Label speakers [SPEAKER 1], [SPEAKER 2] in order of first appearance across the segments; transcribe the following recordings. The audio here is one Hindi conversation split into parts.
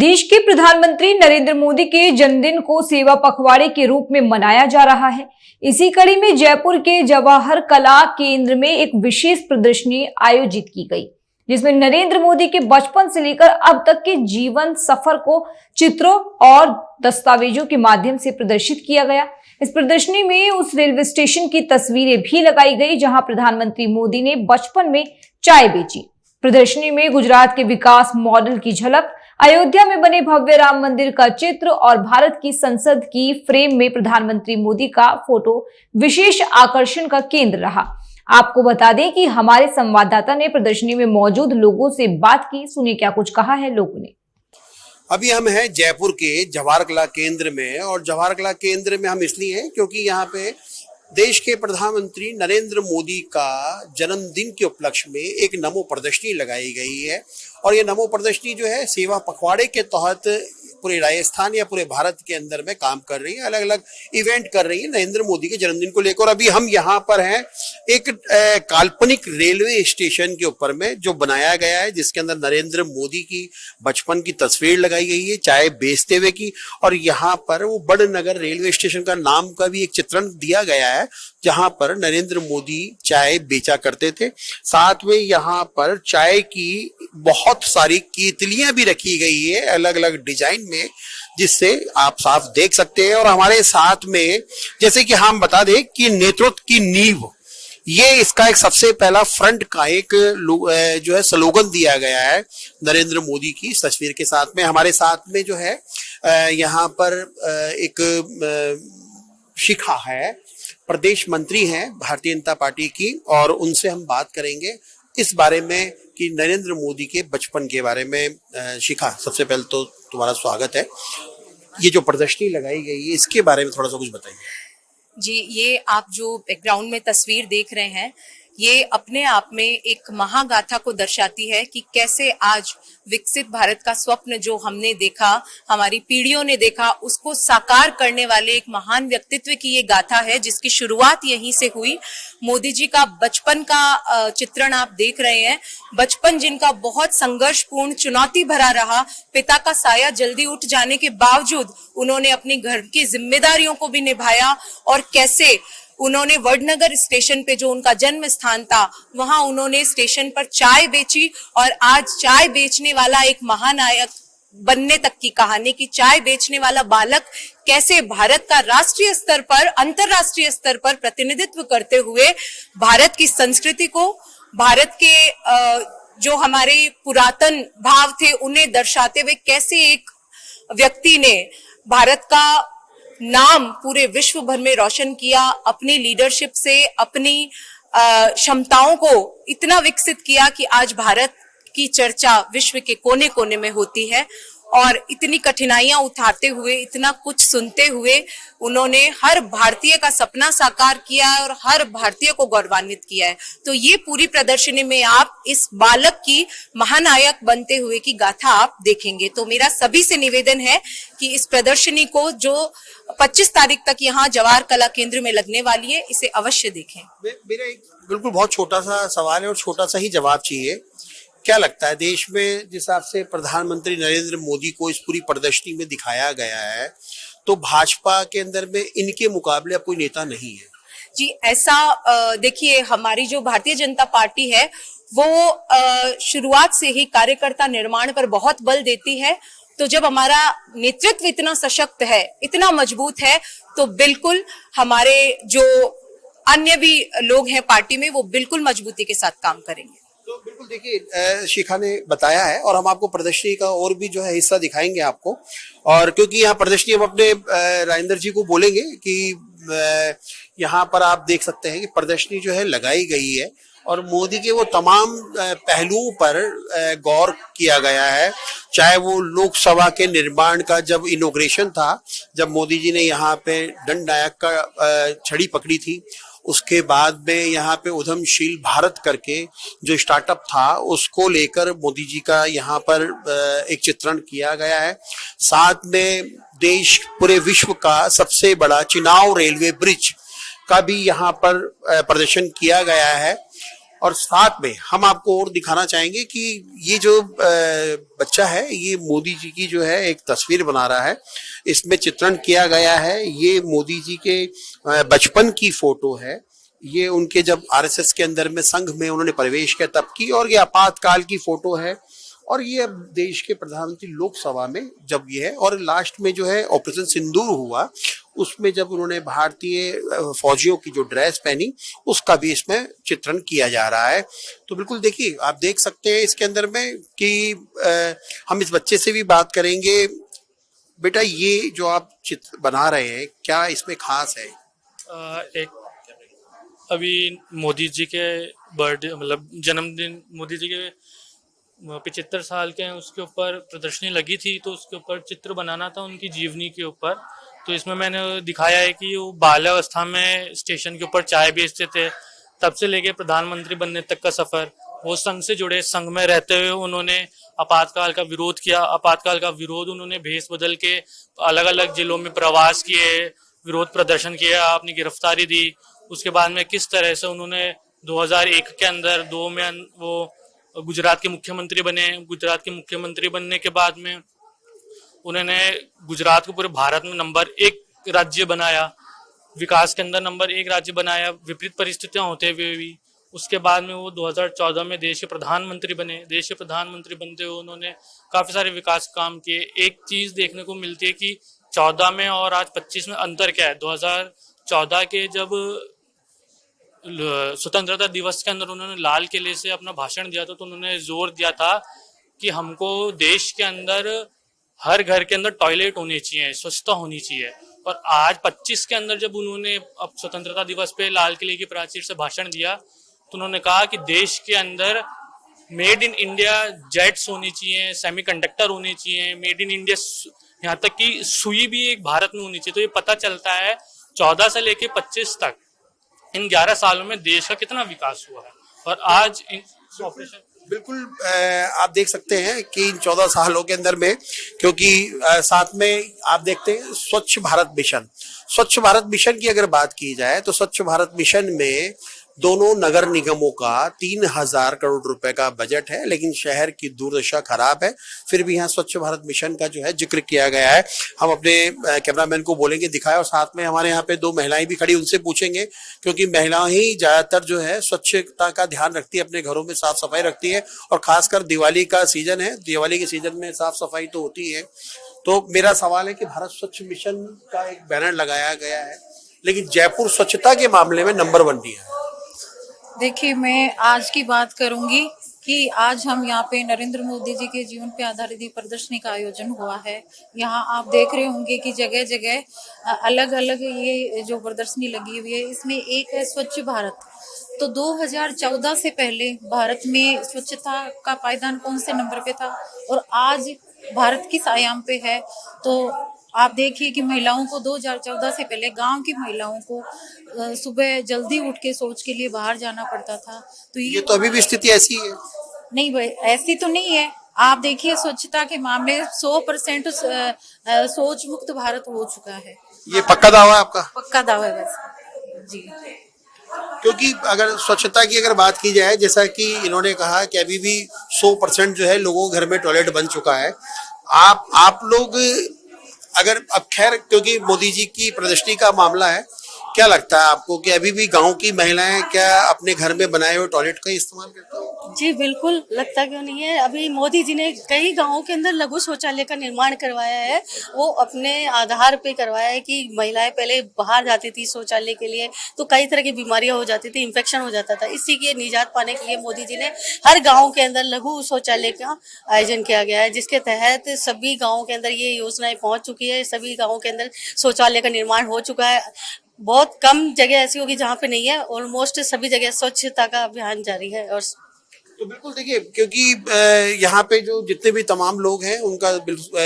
[SPEAKER 1] देश के प्रधानमंत्री नरेंद्र मोदी के जन्मदिन को सेवा पखवाड़े के रूप में मनाया जा रहा है। इसी कड़ी में जयपुर के जवाहर कला केंद्र में एक विशेष प्रदर्शनी आयोजित की गई, जिसमें नरेंद्र मोदी के बचपन से लेकर अब तक के जीवन सफर को चित्रों और दस्तावेजों के माध्यम से प्रदर्शित किया गया। इस प्रदर्शनी में उस रेलवे स्टेशन की तस्वीरें भी लगाई गई जहां प्रधानमंत्री मोदी ने बचपन में चाय बेची। प्रदर्शनी में गुजरात के विकास मॉडल की झलक, अयोध्या में बने भव्य राम मंदिर का चित्र और भारत की संसद की फ्रेम में प्रधानमंत्री मोदी का फोटो विशेष आकर्षण का केंद्र रहा। आपको बता दें कि हमारे संवाददाता ने प्रदर्शनी में मौजूद लोगों से बात की। सुनिए क्या कुछ कहा है लोगों ने।
[SPEAKER 2] अभी हम हैं जयपुर के जवाहर कला केंद्र में, और जवाहर कला केंद्र में हम इसलिए हैं क्योंकि यहाँ पे देश के प्रधानमंत्री नरेंद्र मोदी का जन्मदिन के उपलक्ष्य में एक नमो प्रदर्शनी लगाई गई है। और ये नमो प्रदर्शनी जो है सेवा पखवाड़े के तहत पूरे राजस्थान या पूरे भारत के अंदर में काम कर रही है, अलग अलग इवेंट कर रही है नरेंद्र मोदी के जन्मदिन को लेकर। अभी हम यहाँ पर हैं एक काल्पनिक रेलवे स्टेशन के ऊपर में जो बनाया गया है, जिसके अंदर नरेंद्र मोदी की बचपन की तस्वीर लगाई गई है चाय बेचते हुए की। और यहाँ पर वो बड़नगर रेलवे स्टेशन का नाम का भी एक चित्रण दिया गया है जहां पर नरेंद्र मोदी चाय बेचा करते थे। साथ में यहाँ पर चाय की बहुत सारी केतलियां भी रखी गई है अलग अलग डिजाइन में, जिससे आप साफ देख सकते हैं। और हमारे साथ में जैसे कि हम बता दें कि नेतृत्व की नींव, ये इसका एक सबसे पहला फ्रंट का एक जो है स्लोगन दिया गया है नरेंद्र मोदी की इस तस्वीर के साथ में। हमारे साथ में जो है यहाँ पर एक शिखा है, प्रदेश मंत्री हैं भारतीय जनता पार्टी की, और उनसे हम बात करेंगे इस बारे में कि नरेंद्र मोदी के बचपन के बारे में। शिखा, सबसे पहले तो तुम्हारा स्वागत है। ये जो प्रदर्शनी लगाई गई है इसके बारे में थोड़ा सा कुछ बताइए।
[SPEAKER 3] जी, ये आप जो बैकग्राउंड में तस्वीर देख रहे हैं, ये अपने आप में एक महागाथा को दर्शाती है कि कैसे आज विकसित भारत का स्वप्न जो हमने देखा, हमारी पीढ़ियों ने देखा, उसको साकार करने वाले एक महान व्यक्तित्व की ये गाथा है, जिसकी शुरुआत यहीं से हुई। मोदी जी का बचपन का चित्रण आप देख रहे हैं। बचपन जिनका बहुत संघर्षपूर्ण, चुनौती भरा रहा। पिता का साया जल्दी उठ जाने के बावजूद उन्होंने अपनी घर की जिम्मेदारियों को भी निभाया, और कैसे उन्होंने वडनगर स्टेशन पे जो उनका जन्म स्थान था, वहां उन्होंने स्टेशन पर चाय बेची, और आज चाय बेचने वाला एक महानायक बनने तक की कहानी की चाय बेचने वाला बालक कैसे भारत का राष्ट्रीय स्तर पर, अंतरराष्ट्रीय स्तर पर प्रतिनिधित्व करते हुए भारत की संस्कृति को, भारत के जो हमारे पुरातन भाव थे उन्हें दर्शाते हुए कैसे एक व्यक्ति ने भारत का नाम पूरे विश्व भर में रोशन किया, अपनी लीडरशिप से, अपनी क्षमताओं को इतना विकसित किया कि आज भारत की चर्चा विश्व के कोने कोने में होती है। और इतनी कठिनाइयां उठाते हुए, इतना कुछ सुनते हुए उन्होंने हर भारतीय का सपना साकार किया है और हर भारतीय को गौरवान्वित किया है। तो ये पूरी प्रदर्शनी में आप इस बालक की महानायक बनते हुए की गाथा आप देखेंगे। तो मेरा सभी से निवेदन है कि इस प्रदर्शनी को जो 25 तारीख तक यहाँ जवाहर कला केंद्र में लगने वाली है, इसे अवश्य देखें।
[SPEAKER 2] मेरा एक बिल्कुल बहुत छोटा सा सवाल है और छोटा सा ही जवाब चाहिए। क्या लगता है, देश में जिस हिसाब से प्रधानमंत्री नरेंद्र मोदी को इस पूरी प्रदर्शनी में दिखाया गया है, तो भाजपा के अंदर में इनके मुकाबले कोई नेता नहीं है?
[SPEAKER 3] जी, ऐसा देखिए, हमारी जो भारतीय जनता पार्टी है वो शुरुआत से ही कार्यकर्ता निर्माण पर बहुत बल देती है। तो जब हमारा नेतृत्व इतना सशक्त है, इतना मजबूत है, तो बिल्कुल हमारे जो अन्य भी लोग हैं पार्टी में, वो बिल्कुल मजबूती के साथ काम करेंगे।
[SPEAKER 2] तो बिल्कुल देखिए, शिखा ने बताया है, और हम आपको प्रदर्शनी का और भी जो है हिस्सा दिखाएंगे आपको। और क्योंकि यहाँ प्रदर्शनी हम अपने राजेंद्र जी को बोलेंगे कि यहाँ पर आप देख सकते हैं कि प्रदर्शनी जो है लगाई गई है और मोदी के वो तमाम पहलुओं पर गौर किया गया है। चाहे वो लोकसभा के निर्माण का जब इनॉग्रेशन था, जब मोदी जी ने यहाँ पे दंड नायक का छड़ी पकड़ी थी, उसके बाद में यहाँ पे उद्यमशील भारत करके जो स्टार्टअप था उसको लेकर मोदी जी का यहाँ पर एक चित्रण किया गया है। साथ में देश, पूरे विश्व का सबसे बड़ा चिनाव रेलवे ब्रिज का भी यहाँ पर प्रदर्शन किया गया है। और साथ में हम आपको और दिखाना चाहेंगे कि ये जो बच्चा है ये मोदी जी की जो है एक तस्वीर बना रहा है। इसमें चित्रण किया गया है, ये मोदी जी के बचपन की फोटो है। ये उनके जब आरएसएस के अंदर में संघ में उन्होंने प्रवेश किया तब की, और ये आपातकाल की फोटो है। और ये अब देश के प्रधानमंत्री लोकसभा में जब ये है, और लास्ट में जो है ऑपरेशन सिंदूर हुआ उसमें जब उन्होंने भारतीय फौजियों की जो ड्रेस पहनी उसका भी इसमें चित्रण किया जा रहा है। तो बिल्कुल देखिए, आप देख सकते हैं इसके अंदर में कि हम इस बच्चे से भी बात करेंगे। बेटा, ये जो आप चित्र बना रहे हैं क्या इसमें खास है?
[SPEAKER 4] एक अभी मोदी जी के बर्थडे मतलब जन्मदिन, मोदी जी के 75 साल के हैं, उसके ऊपर प्रदर्शनी लगी थी, तो उसके ऊपर चित्र बनाना था उनकी जीवनी के ऊपर। तो इसमें मैंने दिखाया है कि वो बाल्यावस्था में स्टेशन के ऊपर चाय बेचते थे, तब से लेके प्रधानमंत्री बनने तक का सफर, वो संघ से जुड़े, संघ में रहते हुए उन्होंने आपातकाल का विरोध किया। आपातकाल का विरोध उन्होंने भेष बदल के अलग अलग जिलों में प्रवास किए, विरोध प्रदर्शन किया, अपनी गिरफ्तारी दी। उसके बाद में किस तरह से उन्होंने 2001 के अंदर 2 में वो गुजरात के मुख्यमंत्री बने। गुजरात के मुख्यमंत्री बनने के बाद में उन्होंने गुजरात को पूरे भारत में नंबर 1 राज्य बनाया, विकास के अंदर नंबर 1 राज्य बनाया, विपरीत परिस्थितियां होते हुए भी। उसके बाद में वो 2014 में देश के प्रधानमंत्री बने। देश के प्रधानमंत्री बनते हुए उन्होंने काफी सारे विकास काम किए। एक चीज देखने को मिलती है कि 14 में और आज 25 में अंतर क्या है। 2014 के जब स्वतंत्रता दिवस के अंदर उन्होंने लाल किले से अपना भाषण दिया था, तो उन्होंने जोर दिया था कि हमको देश के अंदर हर घर के अंदर टॉयलेट होने चाहिए, स्वच्छता होनी चाहिए। और आज 25 के अंदर जब उन्होंने अब स्वतंत्रता दिवस पे लाल किले की प्राचीर से भाषण दिया, तो उन्होंने कहा कि देश के अंदर मेड इन इंडिया जेट्स होनी चाहिए, सेमीकंडक्टर होने चाहिए, मेड इन इंडिया, यहाँ तक कि सुई भी एक भारत में होनी चाहिए। तो ये पता चलता है 14 से लेके 25 तक इन 11 सालों में देश का कितना विकास हुआ है। और आज इन ऑपरेशन
[SPEAKER 2] बिल्कुल आप देख सकते हैं कि इन 14 सालों के अंदर में, क्योंकि साथ में आप देखते हैं स्वच्छ भारत मिशन की अगर बात की जाए तो स्वच्छ भारत मिशन में दोनों नगर निगमों का 3000 करोड़ रुपए का बजट है, लेकिन शहर की दुर्दशा खराब है। फिर भी यहाँ स्वच्छ भारत मिशन का जो है जिक्र किया गया है। हम अपने कैमरामैन को बोलेंगे दिखाए, और साथ में हमारे यहाँ पे 2 महिलाएं भी खड़ी, उनसे पूछेंगे, क्योंकि महिलाएं ही ज्यादातर जो है स्वच्छता का ध्यान रखती है, अपने घरों में साफ सफाई रखती है। और खासकर दिवाली का सीजन है, दिवाली के सीजन में साफ सफाई तो होती है। तो मेरा सवाल है कि भारत स्वच्छ मिशन का एक बैनर लगाया गया है, लेकिन जयपुर स्वच्छता के मामले में नंबर 1 भी है।
[SPEAKER 5] देखिए, मैं आज की बात करूंगी कि आज हम यहाँ पे नरेंद्र मोदी जी के जीवन पे आधारित प्रदर्शनी का आयोजन हुआ है। यहाँ आप देख रहे होंगे कि जगह जगह अलग अलग ये जो प्रदर्शनी लगी हुई है, इसमें एक है स्वच्छ भारत। तो 2014 से पहले भारत में स्वच्छता का पायदान कौन से नंबर पे था और आज भारत किस आयाम पे है। तो आप देखिए कि महिलाओं को 2014 से पहले गांव की महिलाओं को सुबह जल्दी उठ के शौच के लिए बाहर जाना पड़ता था। तो
[SPEAKER 2] ये तो अभी भी स्थिति ऐसी है?
[SPEAKER 5] नहीं भाई, ऐसी तो नहीं है। आप देखिए स्वच्छता के मामले 100% शौच मुक्त भारत हो चुका है।
[SPEAKER 2] ये पक्का दावा है आपका?
[SPEAKER 5] पक्का दावा है वैसे जी।
[SPEAKER 2] क्योंकि अगर स्वच्छता की अगर बात की जाए, जैसा कि इन्होंने कहा कि अभी भी 100% जो है लोगों के घर में टॉयलेट बन चुका है। आप लोग अगर, अब खैर क्योंकि मोदी जी की प्रदर्शनी का मामला है, क्या लगता है आपको कि अभी भी गांव की महिलाएं क्या अपने घर में बनाए हुए टॉयलेट का इस्तेमाल करती हैं?
[SPEAKER 6] जी बिल्कुल, लगता क्यों नहीं है। अभी मोदी जी ने कई गांवों के अंदर लघु शौचालय का निर्माण करवाया है। वो अपने आधार पे करवाया है कि महिलाएं पहले बाहर जाती थी शौचालय के लिए, तो कई तरह की बीमारियां हो जाती थी, इन्फेक्शन हो जाता था। इसी के निजात पाने के लिए मोदी जी ने हर गाँव के अंदर लघु शौचालय का आयोजन किया गया है, जिसके तहत सभी गाँवों के अंदर ये योजनाएं पहुँच चुकी है। सभी गाँवों के अंदर शौचालय का निर्माण हो चुका है। बहुत कम जगह ऐसी होगी जहाँ पे नहीं है। ऑलमोस्ट सभी जगह स्वच्छता का अभियान जारी है। और
[SPEAKER 2] तो बिल्कुल देखिए, क्योंकि यहाँ पे जो जितने भी तमाम लोग हैं उनका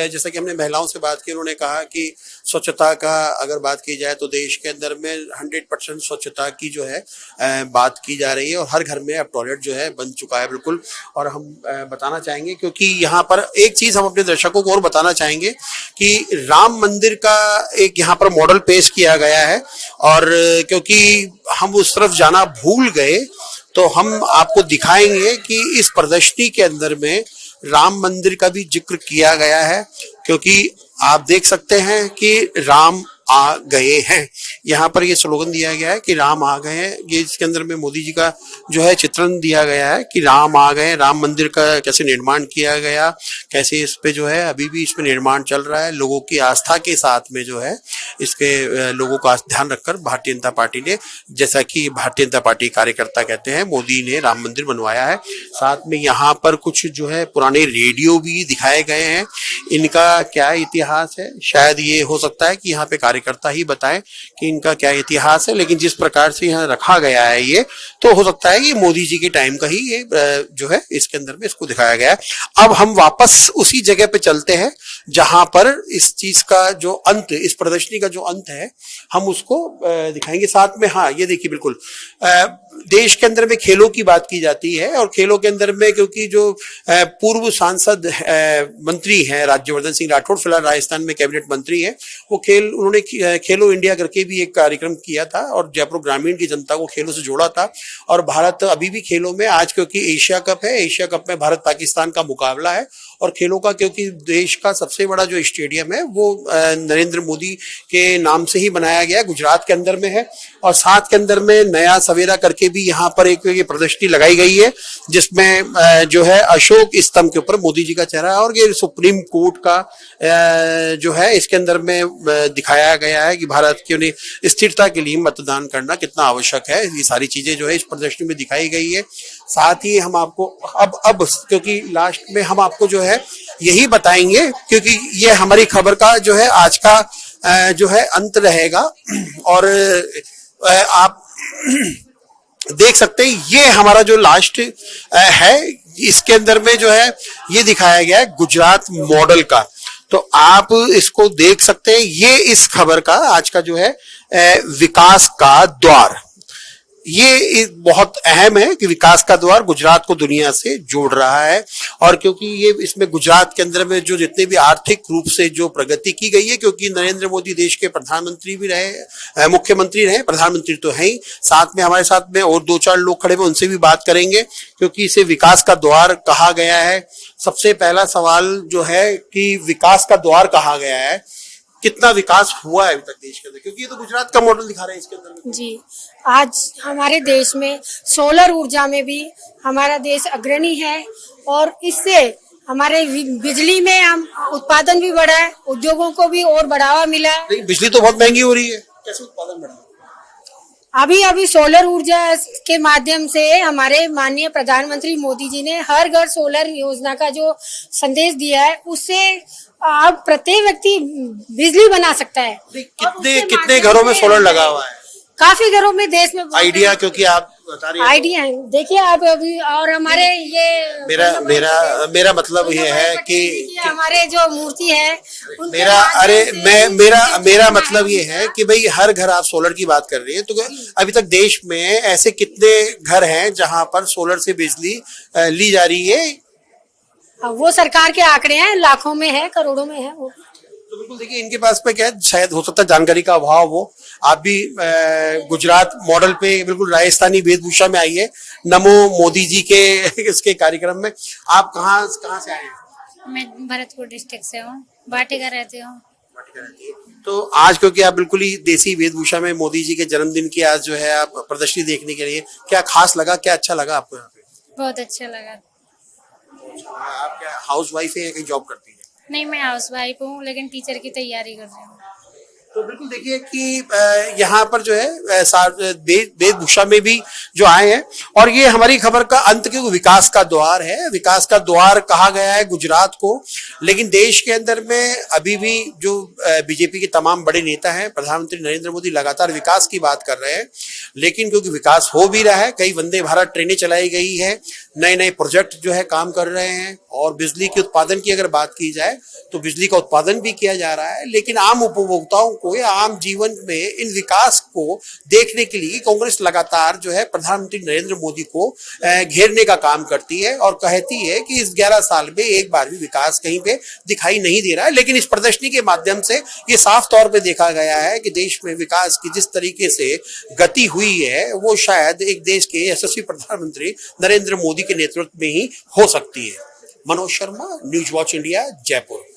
[SPEAKER 2] जैसा कि हमने महिलाओं से बात की, उन्होंने कहा कि स्वच्छता का अगर बात की जाए तो देश के अंदर में 100% स्वच्छता की जो है बात की जा रही है, और हर घर में अब टॉयलेट जो है बन चुका है। बिल्कुल, और हम बताना चाहेंगे, क्योंकि यहाँ पर एक चीज हम अपने दर्शकों को और बताना चाहेंगे कि राम मंदिर का एक यहाँ पर मॉडल पेश किया गया है, और क्योंकि हम उस तरफ जाना भूल गए तो हम आपको दिखाएंगे कि इस प्रदर्शनी के अंदर में राम मंदिर का भी जिक्र किया गया है, क्योंकि आप देख सकते हैं कि राम आ गए हैं। यहाँ पर ये स्लोगन दिया गया है कि राम आ गए हैं। ये इसके अंदर में मोदी जी का जो है चित्रण दिया गया है कि राम आ गए। राम मंदिर का कैसे निर्माण किया गया, कैसे इस पे जो है अभी भी इसमें निर्माण चल रहा है। लोगों की आस्था के साथ में जो है इसके लोगों का ध्यान रखकर भारतीय जनता पार्टी ने, जैसा कि भारतीय जनता पार्टी कार्यकर्ता कहते हैं, मोदी ने राम मंदिर बनवाया है। साथ में यहाँ पर कुछ जो है पुराने रेडियो भी दिखाए गए हैं। इनका क्या इतिहास है, शायद ये हो सकता है कि यहाँ पे कार्यकर्ता ही बताएं कि इनका क्या इतिहास है, लेकिन जिस प्रकार से यहाँ रखा गया है ये, तो हो सकता है कि मोदी जी के टाइम का ही ये जो है इसके अंदर में इसको दिखाया गया है। अब हम वापस उसी जगह पे चलते हैं जहां पर इस चीज का जो अंत, इस प्रदर्शनी का जो अंत है, हम उसको दिखाएंगे साथ में। हाँ, ये देखिए, बिल्कुल देश के अंदर में खेलों की बात की जाती है, और खेलों के अंदर में क्योंकि जो पूर्व सांसद मंत्री हैं राज्यवर्धन सिंह राठौड़, फिलहाल राजस्थान में कैबिनेट मंत्री हैं, वो उन्होंने खेलो इंडिया करके भी एक कार्यक्रम किया था और जयपुर ग्रामीण की जनता को खेलों से जोड़ा था। और भारत अभी भी खेलों में, आज क्योंकि एशिया कप है, एशिया कप में भारत पाकिस्तान का मुकाबला है, और खेलों का क्योंकि देश का सबसे बड़ा जो स्टेडियम है वो नरेंद्र मोदी के नाम से ही बनाया गया है, गुजरात के अंदर में है। और साथ के अंदर में नया सवेरा करके भी यहाँ पर एक ये प्रदर्शनी लगाई गई है, जिसमें जो है अशोक स्तंभ के ऊपर मोदी जी का चेहरा है, और ये सुप्रीम कोर्ट का जो है इसके अंदर में दिखाया गया है कि भारत की स्थिरता के लिए मतदान करना कितना आवश्यक है। ये सारी चीजें जो है इस प्रदर्शनी में दिखाई गई है। साथ ही हम आपको अब क्योंकि लास्ट में हम आपको जो है यही बताएंगे, क्योंकि ये हमारी खबर का जो है आज का जो है अंत रहेगा। और आप देख सकते हैं ये हमारा जो लास्ट है, इसके अंदर में जो है ये दिखाया गया है गुजरात मॉडल का। तो आप इसको देख सकते हैं, ये इस खबर का आज का जो है विकास का द्वार, ये बहुत अहम है कि विकास का द्वार गुजरात को दुनिया से जोड़ रहा है। और क्योंकि ये इसमें गुजरात के अंदर में जो जितने भी आर्थिक रूप से जो प्रगति की गई है, क्योंकि नरेंद्र मोदी देश के प्रधानमंत्री भी रहे, मुख्यमंत्री रहे, प्रधानमंत्री तो है ही, साथ में हमारे साथ में और 2-4 लोग खड़े हैं, उनसे भी बात करेंगे, क्योंकि इसे विकास का द्वार कहा गया है। सबसे पहला सवाल जो है कि विकास का द्वार कहा गया है, कितना विकास हुआ है अभी तक देश के अंदर, क्योंकि ये तो गुजरात का मॉडल दिखा रहे हैं इसके अंदर।
[SPEAKER 7] जी, आज हमारे देश में सोलर ऊर्जा में भी हमारा देश अग्रणी है, और इससे हमारे बिजली में हम उत्पादन भी बढ़ा है, उद्योगों को भी और बढ़ावा मिला है।
[SPEAKER 2] बिजली तो बहुत महंगी हो रही है, कैसे उत्पादन बढ़ा?
[SPEAKER 7] अभी सोलर ऊर्जा के माध्यम से हमारे माननीय प्रधानमंत्री मोदी जी ने हर घर सोलर योजना का जो संदेश दिया है, उससे अब प्रत्येक व्यक्ति बिजली बना सकता है।
[SPEAKER 2] कितने घरों में सोलर लगा हुआ है?
[SPEAKER 7] काफी घरों में देश में
[SPEAKER 2] आइडिया, क्योंकि आप बता रही हैं,
[SPEAKER 7] आइडिया है, देखिए आप अभी। और हमारे ये
[SPEAKER 2] मेरा मतलब ये है कि
[SPEAKER 7] हमारे जो मूर्ति है
[SPEAKER 2] मेरा मतलब ये है कि भाई हर घर, आप सोलर की बात कर रही है, तो अभी तक देश में ऐसे कितने घर हैं जहां पर सोलर से बिजली ली जा रही है?
[SPEAKER 7] वो सरकार के आंकड़े हैं, लाखों में है, करोड़ों में है वो।
[SPEAKER 2] तो बिल्कुल देखिए, इनके पास पे क्या है, शायद हो सकता है जानकारी का अभाव हो। आप भी गुजरात मॉडल पे बिल्कुल राजस्थानी वेशभूषा में आइए, नमो मोदी जी के इसके कार्यक्रम में। आप कहाँ से आए हैं?
[SPEAKER 8] मैं भरतपुर डिस्ट्रिक्ट से हूँ, बाटिका रहती हूँ।
[SPEAKER 2] तो आज क्योंकि आप बिल्कुल ही देसी वेशभूषा में मोदी जी के जन्मदिन की आज जो है आप प्रदर्शनी देखने के लिए, क्या खास लगा, क्या अच्छा लगा आपको यहाँ पे?
[SPEAKER 8] बहुत अच्छा लगा।
[SPEAKER 2] आप क्या हाउस वाइफ है या कहीं जॉब करती है?
[SPEAKER 8] नहीं, मैं हाउस वाइफ हूँ, लेकिन टीचर की तैयारी कर रही हूँ।
[SPEAKER 2] तो बिल्कुल देखिए कि यहाँ पर जो है वेशभूषा में भी जो आए हैं, और ये हमारी खबर का अंत के विकास का द्वार है। विकास का द्वार कहा गया है गुजरात को, लेकिन देश के अंदर में अभी भी जो बीजेपी के तमाम बड़े नेता हैं, प्रधानमंत्री नरेंद्र मोदी लगातार विकास की बात कर रहे हैं, लेकिन क्योंकि विकास हो भी रहा है, कई वंदे भारत ट्रेनें चलाई गई है, नए नए प्रोजेक्ट जो है काम कर रहे हैं, और बिजली के उत्पादन की अगर बात की जाए तो बिजली का उत्पादन भी किया जा रहा है, लेकिन आम उपभोक्ताओं को या आम जीवन में इन विकास को देखने के लिए कांग्रेस लगातार जो है प्रधानमंत्री नरेंद्र मोदी को घेरने का काम करती है और कहती है कि इस 11 साल में एक बार भी विकास कहीं पे दिखाई नहीं दे रहा है। लेकिन इस प्रदर्शनी के माध्यम से ये साफ तौर पे देखा गया है कि देश में विकास की जिस तरीके से गति हुई है वो शायद एक देश के यशस्वी प्रधानमंत्री नरेंद्र मोदी के नेतृत्व में ही हो सकती है। Manoj Sharma, news watch India, Jaipur.